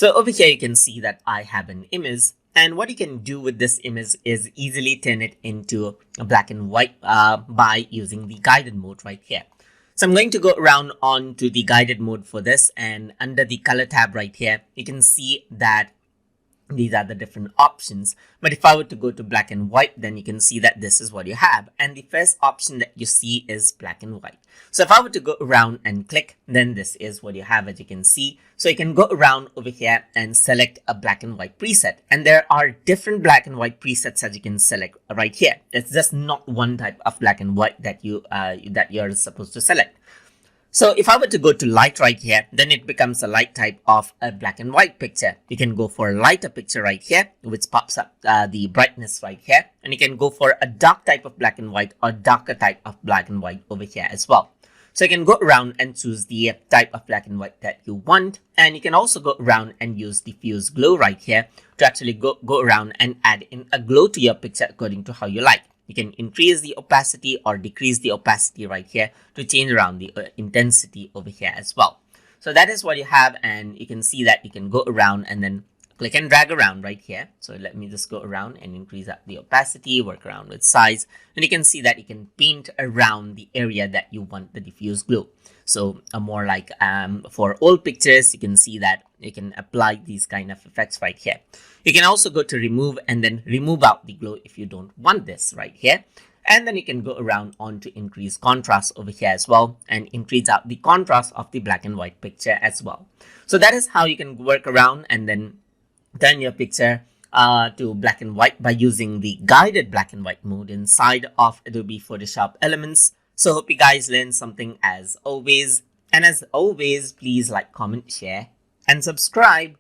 So over here you can see that I have an image, and what you can do with this image is easily turn it into a black and white by using the guided mode right here. So I'm going to go around onto the guided mode for this, and under the color tab right here you can see that these are the different options. But if I were to go to black and white, then you can see that this is what you have, and the first option that you see is black and white. So if I were to go around and click, then this is what you have, as you can see. So you can go around over here and select a black and white preset, and there are different black and white presets that you can select right here. It's just not one type of black and white that you're supposed to select. So if I were to go to light right here, then it becomes a light type of a black and white picture. You can go for a lighter picture right here, which pops up the brightness right here. And you can go for a dark type of black and white or darker type of black and white over here as well. So you can go around and choose the type of black and white that you want. And you can also go around and use diffuse glow right here to actually go around and add in a glow to your picture according to how you like. You can increase the opacity or decrease the opacity right here to change around the intensity over here as well. So that is what you have, and you can see that you can go around and then click and drag around right here. So let me just go around and increase up the opacity, work around with size, and you can see that you can paint around the area that you want the diffuse glow. So more like for old pictures, you can see that you can apply these kind of effects right here. You can also go to remove and then remove out the glow if you don't want this right here. And then you can go around on to increase contrast over here as well and increase out the contrast of the black and white picture as well. So that is how you can work around and then turn your picture to black and white by using the guided black and white mode inside of Adobe Photoshop Elements. So hope you guys learned something as always. And as always, please like, comment, share, and subscribe.